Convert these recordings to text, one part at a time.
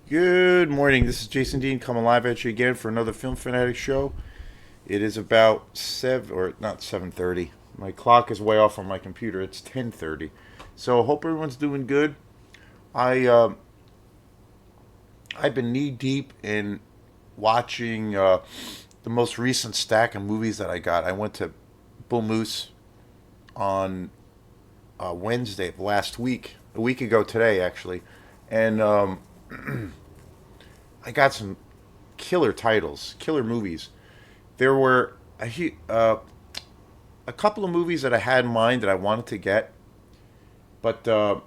Good morning. This is Jason Dean coming live at you again for another Film Fanatic show. It is about 7:30. My clock is way off on my computer. It's 10:30. So hope everyone's doing good. I I've been knee deep in watching the most recent stack of movies that I got. I went to Bull Moose on Wednesday of last week, a week ago today actually, and I got some killer titles, killer movies. There were a couple of movies that I had in mind that I wanted to get, but and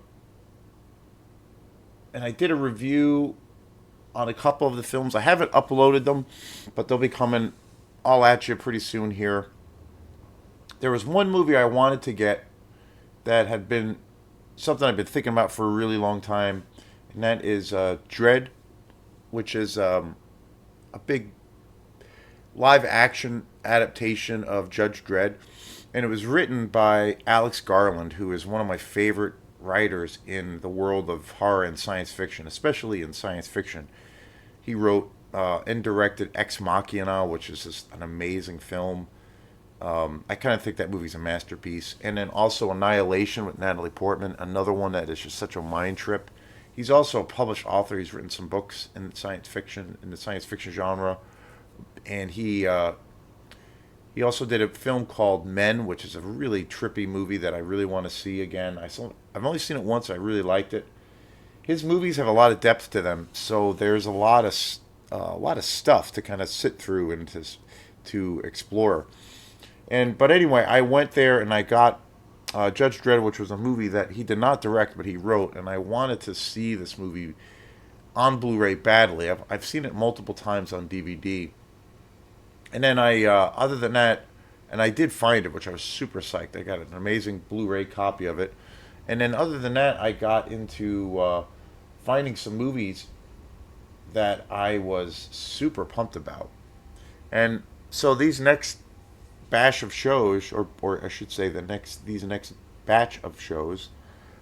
I did a review on a couple of the films. I haven't uploaded them, but they'll be coming all at you pretty soon here. There was one movie I wanted to get that had been something I've been thinking about for a really long time, and that is Dread, which is a big live action adaptation of Judge Dredd, and it was written by Alex Garland, who is one of my favorite writers in the world of horror and science fiction, especially in science fiction. He wrote and directed Ex Machina, which is just an amazing film. I kind of think that movie's a masterpiece. And then also Annihilation with Natalie Portman, another one that is just such a mind trip. He's also a published author. He's written some books in the science fiction genre, and he also did a film called Men, which is a really trippy movie that I really want to see again. I've only seen it once. I really liked it. His movies have a lot of depth to them, so there's a lot of stuff to kind of sit through and to explore. And but anyway, I went there and I got Judge Dredd, which was a movie that he did not direct, but he wrote, and I wanted to see this movie on Blu-ray badly. I've seen it multiple times on DVD, and then other than that, and I did find it, which I was super psyched. I got an amazing Blu-ray copy of it, and then other than that, I got into finding some movies that I was super pumped about, and so these next batch of shows, or I should say, these next batch of shows,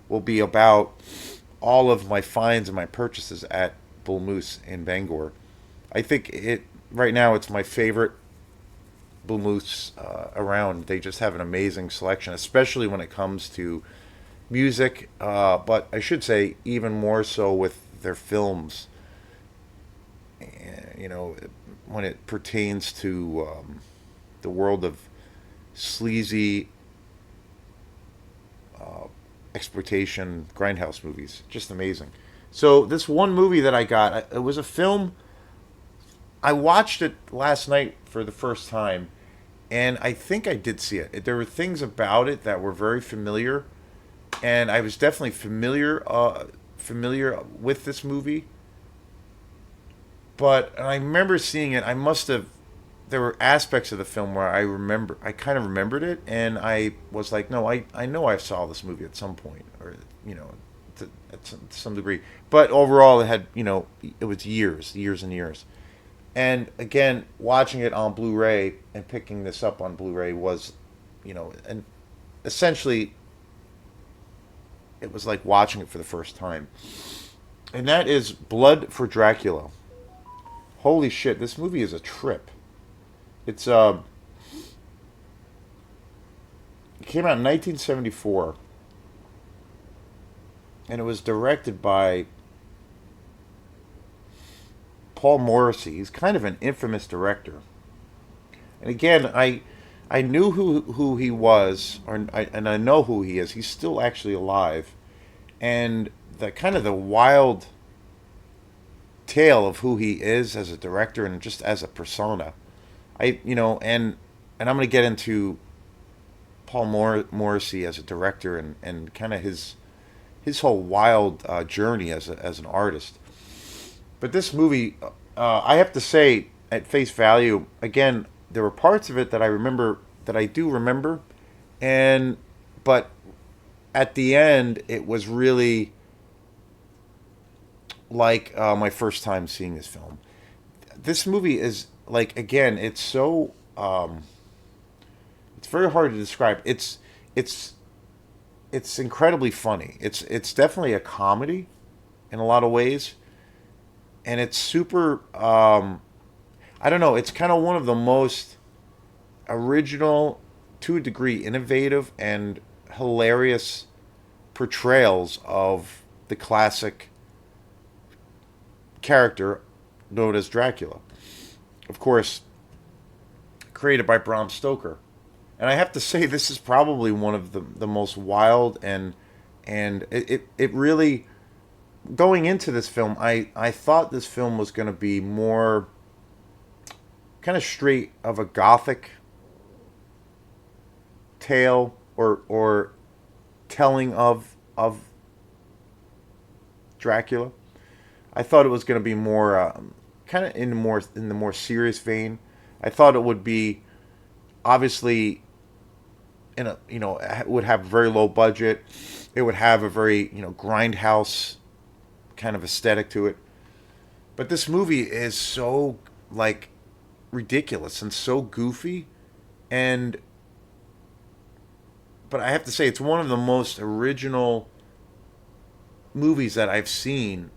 will be about all of my finds and my purchases at Bull Moose in Bangor. I think it right now it's my favorite Bull Moose around. They just have an amazing selection, especially when it comes to music. But I should say even more so with their films. You know, when it pertains to the world of sleazy exploitation grindhouse movies. Just amazing. So this one movie that I got, it was a film. I watched it last night for the first time, and I think I did see it. There were things about it that were very familiar, and I was definitely familiar with this movie. But I remember seeing it. I must have. There were aspects of the film where I kind of remembered it, and I was like, no, I know I saw this movie at some point, or you know, to some degree. But overall, it had, it was years and years. And again, watching it on Blu-ray and picking this up on Blu-ray was, and essentially, it was like watching it for the first time. And that is Blood for Dracula. Holy shit, this movie is a trip. It's it came out in 1974, and it was directed by Paul Morissey. He's kind of an infamous director. And again, I knew who he was, and I know who he is. He's still actually alive, and the kind of the wild tale of who he is as a director and just as a persona. And I'm going to get into Paul Morrissey as a director and kind of his whole wild journey as an artist. But this movie, I have to say, at face value, again, there were parts of it that I remember, that I do remember, and but at the end, it was really like my first time seeing this film. This movie is like, again, it's so it's very hard to describe. It's it's incredibly funny. It's definitely a comedy in a lot of ways, and it's super. I don't know. It's kind of one of the most original, to a degree, innovative and hilarious portrayals of the classic character known as Dracula. Of course, created by Bram Stoker. And I have to say, this is probably one of the most wild and it really, going into this film, I thought this film was going to be more kind of straight of a gothic tale or telling of Dracula. I thought it was going to be more kind of in the more serious vein. I thought it would be obviously in a it would have a very low budget. It would have a very grindhouse kind of aesthetic to it. But this movie is so like ridiculous and so goofy, and but I have to say it's one of the most original movies that I've seen.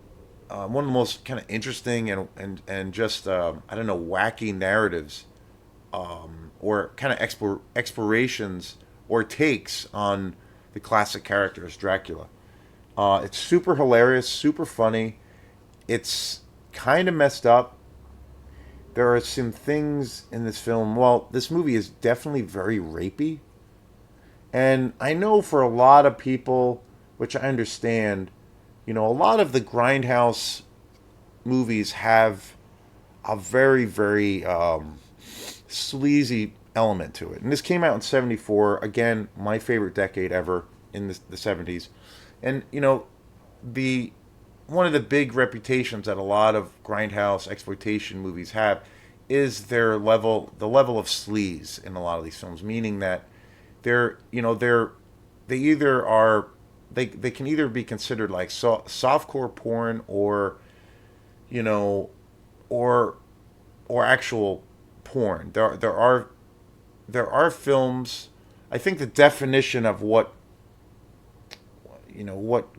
One of the most kind of interesting and just I don't know, wacky narratives or kind of explorations or takes on the classic characters Dracula. It's super hilarious, super funny. It's kind of messed up. There are some things in this film. Well, this movie is definitely very rapey. And I know for a lot of people, which I understand, a lot of the grindhouse movies have a very, very sleazy element to it. And this came out in '74. Again, my favorite decade ever in the '70s. And, the one of the big reputations that a lot of grindhouse exploitation movies have is the level of sleaze in a lot of these films, meaning that they either are they can either be considered like softcore porn or you know or actual porn. There are films. I think the definition of what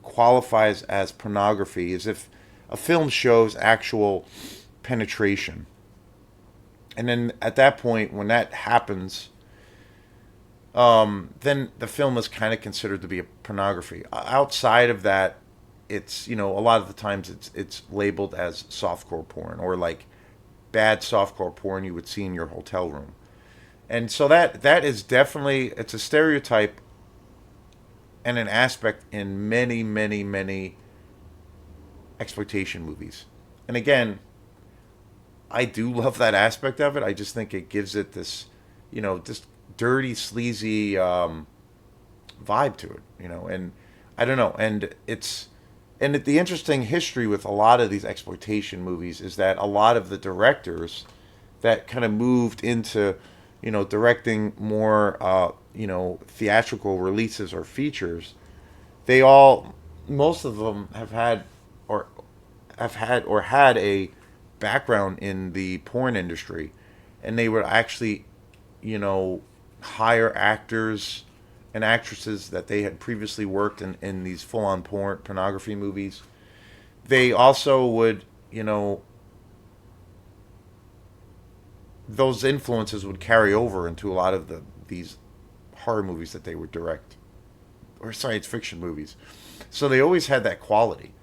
qualifies as pornography is if a film shows actual penetration, and then at that point when that happens, then the film is kind of considered to be a pornography. Outside of that, it's a lot of the times it's labeled as softcore porn or like bad softcore porn you would see in your hotel room. And so that is definitely, it's a stereotype and an aspect in many, many, many exploitation movies. And again, I do love that aspect of it. I just think it gives it this, just dirty, sleazy vibe to it, and I don't know. The interesting history with a lot of these exploitation movies is that a lot of the directors that kind of moved into, directing more, theatrical releases or features, most of them had a background in the porn industry, and they would actually, hire actors and actresses that they had previously worked in these full-on pornography movies. They also would, those influences would carry over into a lot of these horror movies that they would direct, or science fiction movies. So they always had that quality.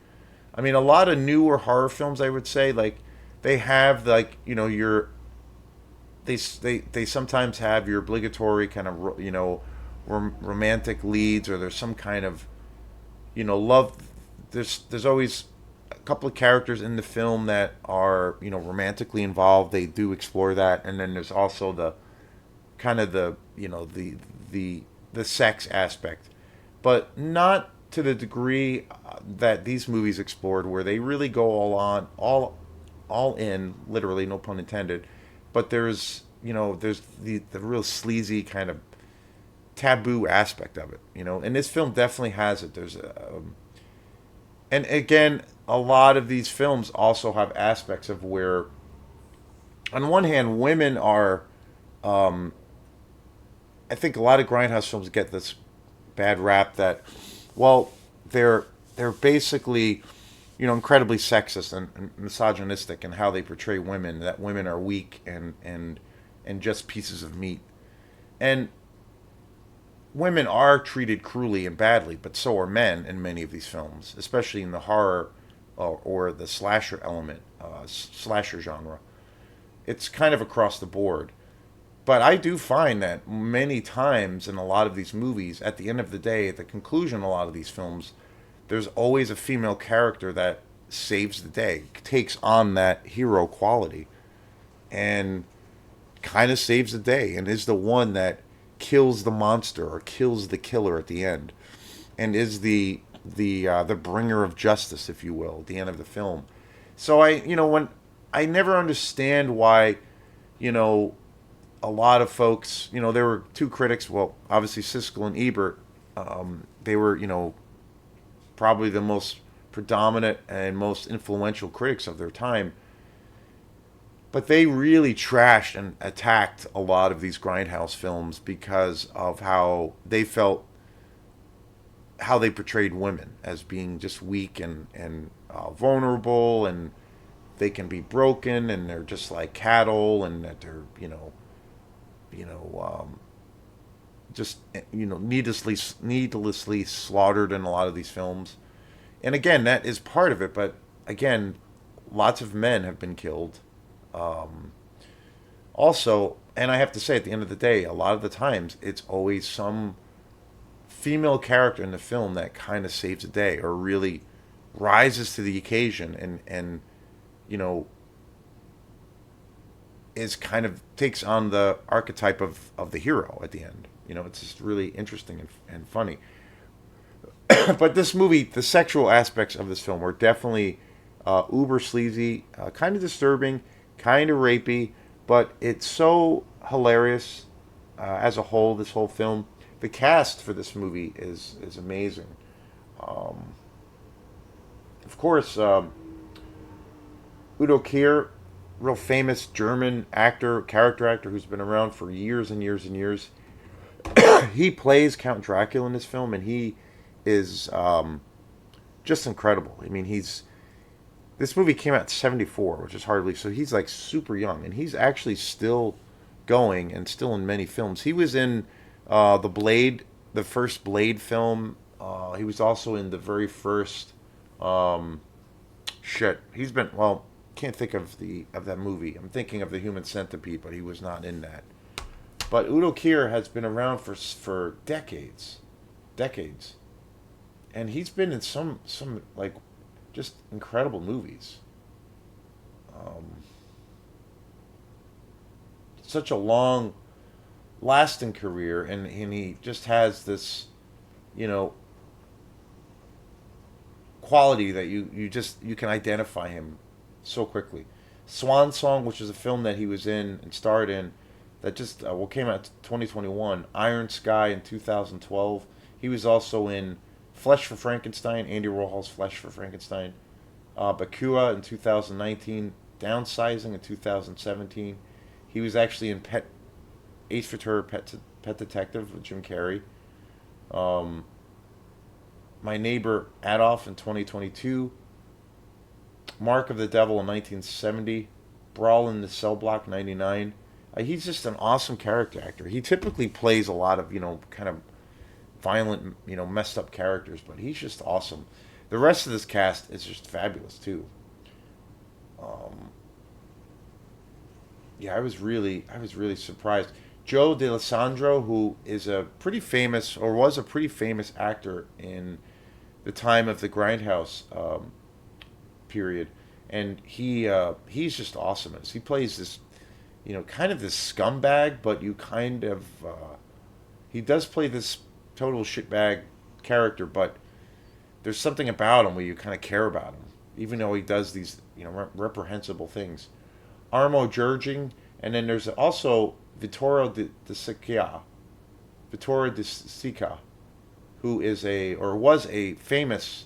I mean, a lot of newer horror films, I would say, like they have like your they sometimes have your obligatory kind of romantic leads, or there's some kind of love. There's always a couple of characters in the film that are romantically involved. They do explore that, and then there's also the kind of the sex aspect, but not to the degree that these movies explored, where they really go all in, literally, no pun intended. But there's the real sleazy kind of taboo aspect of it, and this film definitely has it. And again, a lot of these films also have aspects of where, on one hand, women are, I think a lot of grindhouse films get this bad rap that, well, they're basically incredibly sexist and misogynistic in how they portray women. That women are weak and just pieces of meat. And women are treated cruelly and badly, but so are men in many of these films, especially in the horror or the slasher element, slasher genre. It's kind of across the board. But I do find that many times in a lot of these movies, at the end of the day, at the conclusion of a lot of these films, there's always a female character that saves the day, takes on that hero quality, and kind of saves the day, and is the one that kills the monster or kills the killer at the end, and is the bringer of justice, if you will, at the end of the film. So when I never understand why, you know, a lot of folks, there were two critics. Well, obviously Siskel and Ebert. They were, probably the most predominant and most influential critics of their time. But they really trashed and attacked a lot of these grindhouse films because of how they portrayed women as being just weak and vulnerable, and they can be broken, and they're just like cattle, and that they're you know just needlessly slaughtered in a lot of these films. And again, that is part of it, but again, lots of men have been killed. Um, Also, and I have to say, at the end of the day, a lot of the times it's always some female character in the film that kind of saves the day or really rises to the occasion and you know is kind of takes on the archetype of the hero at the end. It's just really interesting and funny. But this movie, the sexual aspects of this film were definitely uber sleazy, kind of disturbing, kind of rapey, but it's so hilarious as a whole. This whole film, the cast for this movie is amazing. Um, of course, Udo Kier, real famous German actor, character actor who's been around for years and years and years. He plays Count Dracula in this film, and he is just incredible. I mean, this movie came out in '74, which is hard to believe. So he's like super young, and he's actually still going and still in many films. He was in the first Blade film. He was also in the very first um, shit. He's been well. Can't think of that movie. I'm thinking of the Human Centipede, but he was not in that. But Udo Kier has been around for decades, decades, and he's been in some like just incredible movies. Um, Such a long lasting career, and he just has this, you know, quality that you can identify him so quickly. Swan Song, which is a film that he was in and starred in, that just came out 2021. Iron Sky in 2012. He was also in Flesh for Frankenstein, Andy Warhol's Flesh for Frankenstein. Bakua in 2019. Downsizing in 2017. He was actually in Ace Ventura, Pet Detective with Jim Carrey. Um, My Neighbor Adolf in 2022. Mark of the Devil in 1970. Brawl in the Cell Block 99. He's just an awesome character actor. He typically plays a lot of, kind of violent, messed up characters, but he's just awesome. The rest of this cast is just fabulous too. Um, yeah, I was really surprised. Joe D'Alessandro, who is a pretty famous or was a pretty famous actor in the time of the Grindhouse period, and he's just awesome. He plays this, kind of this scumbag, but he does play this total shitbag character, but there's something about him where you kind of care about him, even though he does these, reprehensible things. Armo Jurging, and then there's also Vittorio De Sica, who is or was a famous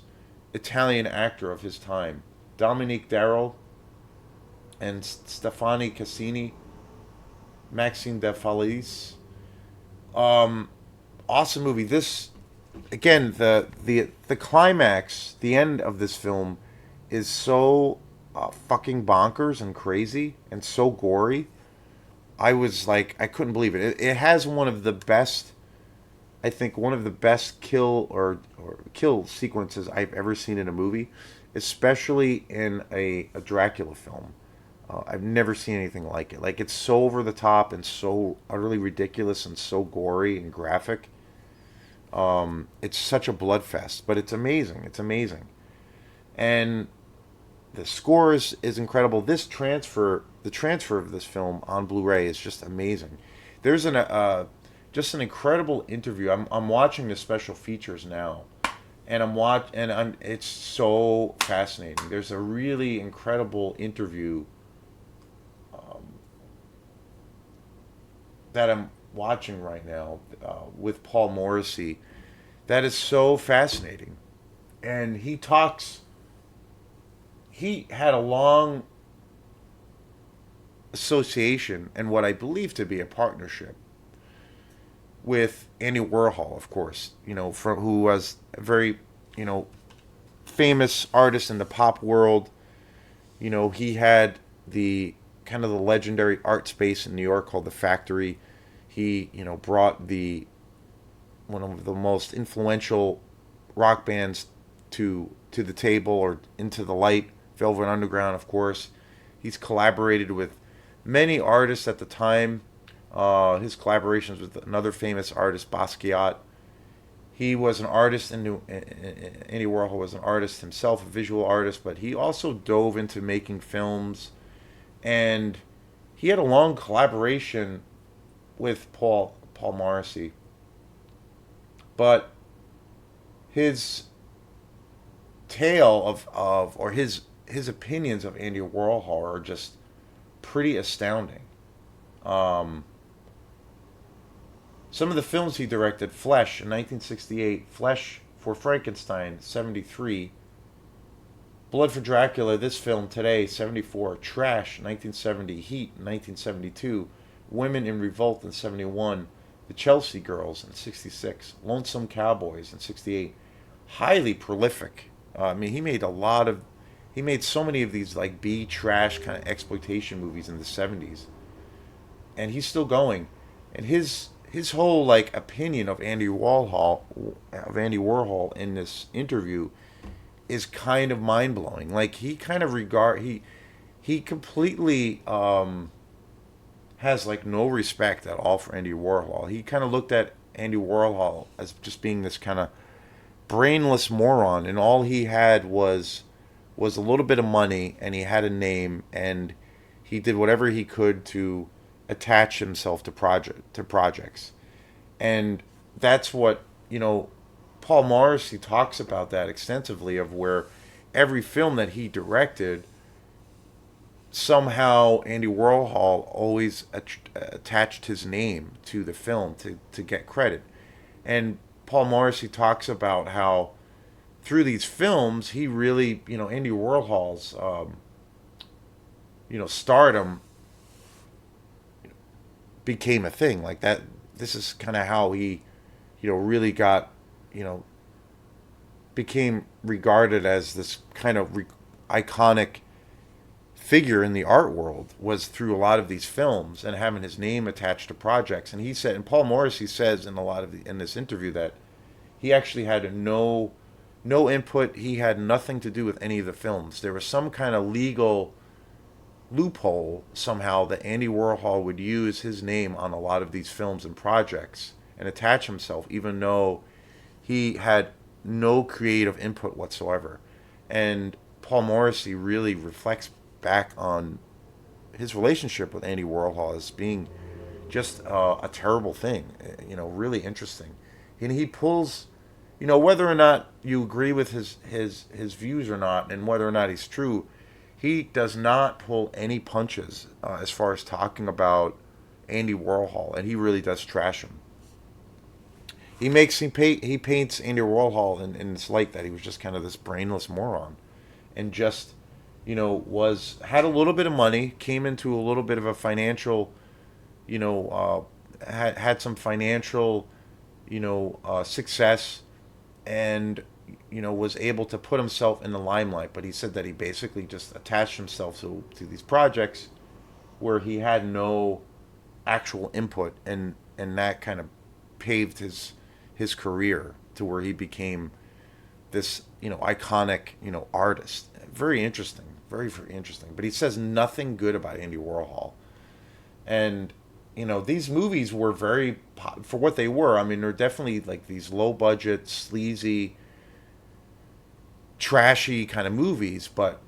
Italian actor of his time. Dominique Darrow and Stefani Cassini, Maxine De Felice. Awesome movie. This again, the climax, the end of this film is so fucking bonkers and crazy and so gory. I was like, I couldn't believe it. It has one of the best, I think, one of the best or kill sequences I've ever seen in a movie, especially in a Dracula film. I've never seen anything like it. Like, it's so over the top and so utterly ridiculous and so gory and graphic. It's such a bloodfest, but it's amazing. It's amazing, and the score is incredible. The transfer of this film on Blu-ray is just amazing. There's an just an incredible interview. I'm watching the special features now, and I'm it's so fascinating. There's a really incredible interview that I'm watching right now with Paul Morissey. That is so fascinating, and he talks. He had a long association and what I believe to be a partnership with Andy Warhol, of course. Who was a very, you know, famous artist in the pop world. He had the kind of the legendary art space in New York called the Factory. He, brought the one of the most influential rock bands to the table or into the light. Velvet Underground, of course. He's collaborated with many artists at the time. His collaborations with another famous artist, Basquiat. He was an artist, Andy Warhol was an artist himself, a visual artist, but he also dove into making films, and he had a long collaboration with Paul Morrissey. But his tale of or his opinions of Andy Warhol are just pretty astounding. Um, some of the films he directed: Flesh in 1968, Flesh for Frankenstein 73, Blood for Dracula, this film today 74, Trash 1970, Heat 1972, Women in Revolt in 71, The Chelsea Girls in 66, Lonesome Cowboys in 68. Highly prolific. I mean, he made so many of these like B trash kind of exploitation movies in the 70s, and he's still going. And his whole like opinion of Andy Warhol in this interview is kind of mind blowing. Like, he kind of he completely has like no respect at all for Andy Warhol. He kind of looked at Andy Warhol as just being this kind of brainless moron, and all he had was a little bit of money, and he had a name, and he did whatever he could to attach himself to projects. And that's what, Paul Morrissey talks about that extensively, of where every film that he directed, somehow Andy Warhol always attached his name to the film to get credit. And Paul Morrissey talks about how through these films he really, Andy Warhol's stardom became a thing like that. This is kind of how he, really got, you know, became regarded as this kind of iconic figure in the art world, was through a lot of these films and having his name attached to projects. And he said, and Paul Morrissey says in in this interview, that he actually had no input. He had nothing to do with any of the films. There was some kind of legal loophole somehow that Andy Warhol would use his name on a lot of these films and projects and attach himself, even though he had no creative input whatsoever. And Paul Morrissey really reflects back on his relationship with Andy Warhol as being just a terrible thing, really interesting. And he pulls, whether or not you agree with his views or not, and whether or not he's true, he does not pull any punches as far as talking about Andy Warhol, and he really does trash him. He paints Andy Warhol in this light that he was just kind of this brainless moron, and just was had a little bit of money, came into a little bit of a financial, had some financial, success, and was able to put himself in the limelight, but he said that he basically just attached himself to these projects where he had no actual input, and that kind of paved his career to where he became this iconic artist. Very interesting, very interesting. But he says nothing good about Andy Warhol, and these movies were very for what they were. I mean, they're definitely like these low budget, sleazy, trashy kind of movies, but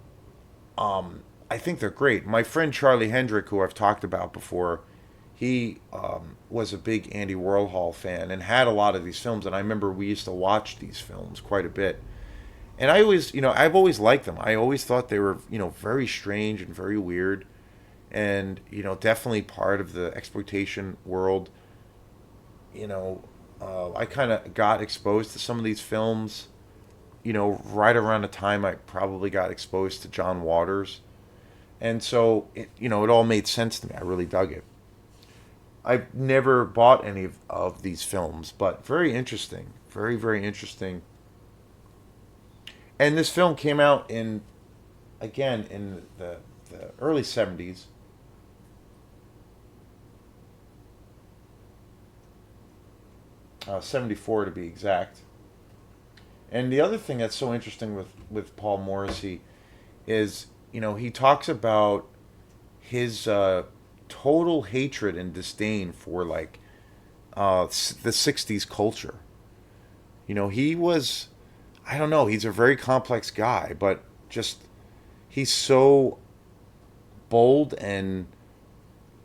I think they're great. My friend Charlie Hendrick, who I've talked about before, he was a big Andy Warhol fan and had a lot of these films. And I remember we used to watch these films quite a bit. And I always, I've always liked them. I always thought they were, very strange and very weird, and definitely part of the exploitation world. I kind of got exposed to some of these films, right around the time I probably got exposed to John Waters. And so, it all made sense to me. I really dug it. I've never bought any of these films, but very interesting. Very, very interesting. And this film came out again, in the early 70s. 74 to be exact. And the other thing that's so interesting with Paul Morissey is, he talks about his total hatred and disdain for like the 60s culture. He was, I don't know, he's a very complex guy, but just he's so bold and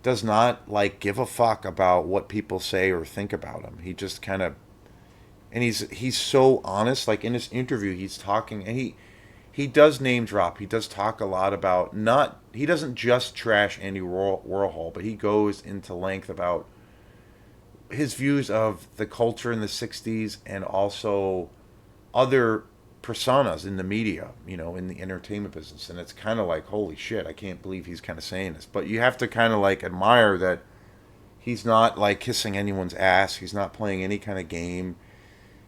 does not like give a fuck about what people say or think about him. He just kind of, and he's so honest. Like in this interview, he's talking, and he does name drop. He does talk a lot about not. He doesn't just trash Andy Warhol, but he goes into length about his views of the culture in the '60s and also other personas in the media, in the entertainment business. And it's kind of like, holy shit, I can't believe he's kind of saying this. But you have to kind of like admire that he's not like kissing anyone's ass. He's not playing any kind of game.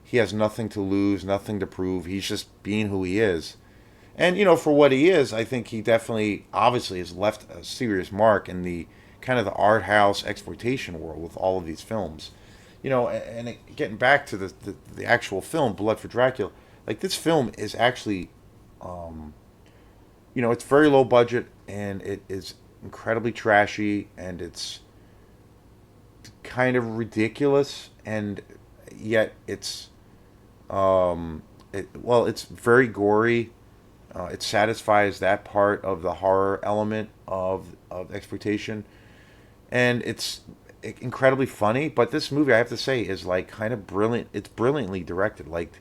He has nothing to lose, nothing to prove. He's just being who he is. And, for what he is, I think he definitely, obviously, has left a serious mark in the kind of the art house exploitation world with all of these films. Getting back to the actual film, Blood for Dracula, like this film is actually, it's very low budget and it is incredibly trashy and it's kind of ridiculous, and yet it's, it's very gory. It satisfies that part of the horror element of exploitation, and it's incredibly funny. But this movie, I have to say, is like kind of brilliant. It's brilliantly directed. Like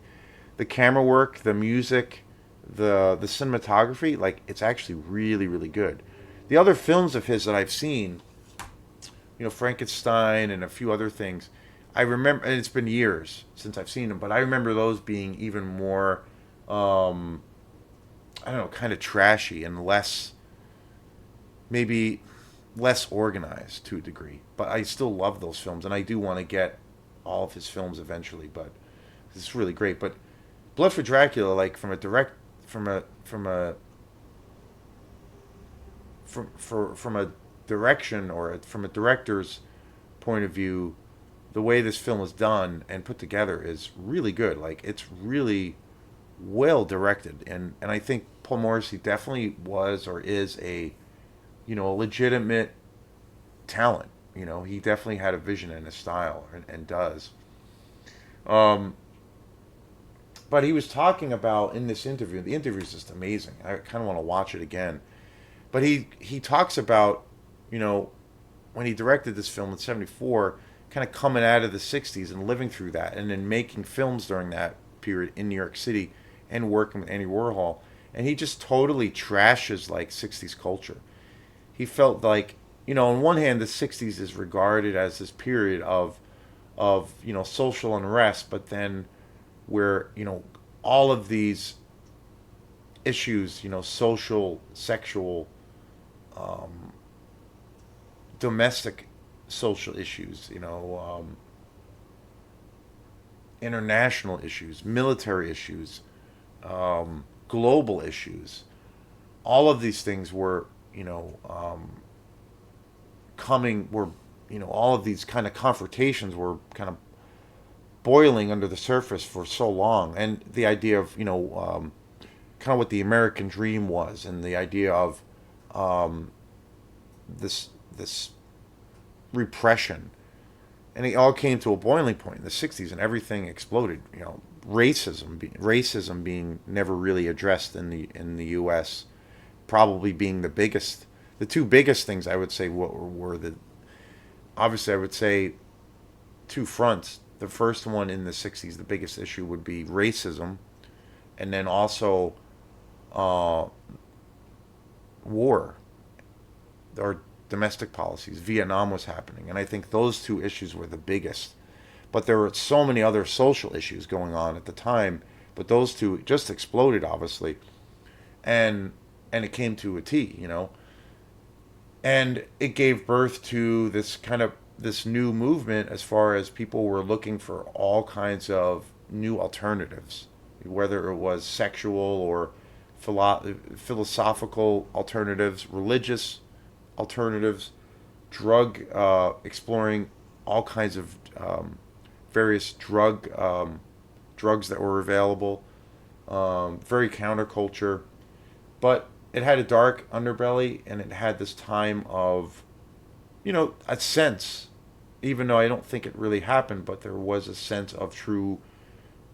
the camera work, the music, the cinematography. Like it's actually really really good. The other films of his that I've seen, Frankenstein and a few other things, I remember, and it's been years since I've seen them, but I remember those being even more, I don't know, kind of trashy and maybe less organized to a degree. But I still love those films, and I do want to get all of his films eventually. But it's really great. But Blood for Dracula, like from a direct, from a direction or from a director's point of view, the way this film is done and put together is really good. Like it's really well directed, and I think Paul Morrissey definitely was or is a legitimate talent. He definitely had a vision and a style, and does. Um, but he was talking about in this interview. The interview is just amazing. I kind of want to watch it again. But he talks about, when he directed this film in '74, kind of coming out of the '60s and living through that, and then making films during that period in New York City and working with Andy Warhol. And he just totally trashes like '60s culture. He felt like, on one hand, the '60s is regarded as this period of social unrest, but then where all of these issues, social, sexual, um, domestic social issues, international issues, military issues, global issues. All of these things were, coming, were, all of these kind of confrontations were kind of boiling under the surface for so long. And the idea of, kind of what the American dream was, and the idea of this repression, and it all came to a boiling point in the '60s, and everything exploded. Racism being never really addressed in the U.S., probably being the two biggest things I would say were the obviously I would say two fronts. The first one in the '60s, the biggest issue would be racism, and then also uh, war or domestic policies. Vietnam was happening, and I think those two issues were the biggest. But there were so many other social issues going on at the time, but those two just exploded, obviously, and it came to a T, and it gave birth to this new movement as far as people were looking for all kinds of new alternatives, whether it was sexual or philosophical alternatives, religious alternatives, exploring all kinds of various drugs that were available, very counterculture, but it had a dark underbelly, and it had this time of, a sense, even though I don't think it really happened, but there was a sense of true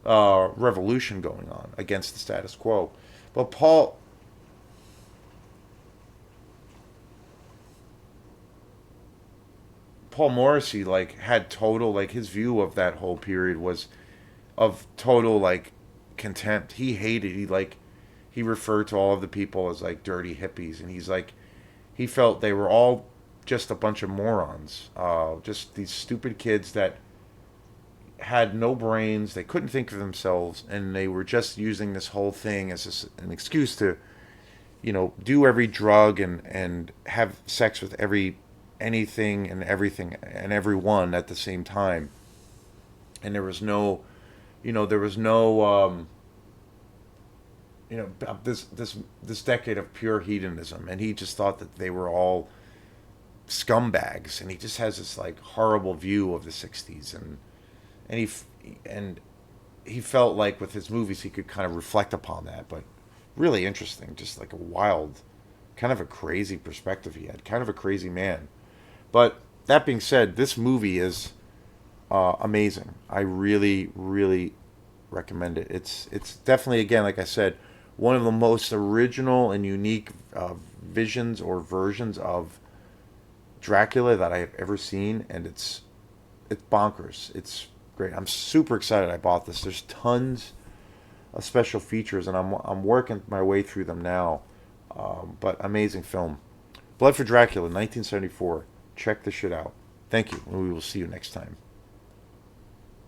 revolution going on against the status quo. But Paul Morissey had total, his view of that whole period was of total contempt. He hated he referred to all of the people as dirty hippies, and he felt they were all just a bunch of morons, just these stupid kids that had no brains, they couldn't think for themselves, and they were just using this whole thing as an excuse to do every drug and have sex with anything and everything and everyone at the same time. And there was no this decade of pure hedonism, and he just thought that they were all scumbags, and he just has this horrible view of the '60s, and and he felt like with his movies he could kind of reflect upon that. But really interesting, just a wild, kind of a crazy perspective he had, kind of a crazy man. But that being said, this movie is amazing. I really, really recommend it. It's definitely, again, like I said, one of the most original and unique visions or versions of Dracula that I have ever seen, and it's bonkers. It's great. I'm super excited I bought this. There's tons of special features, and I'm working my way through them now. But amazing film. Blood for Dracula, 1974. Check this shit out. Thank you, and we will see you next time.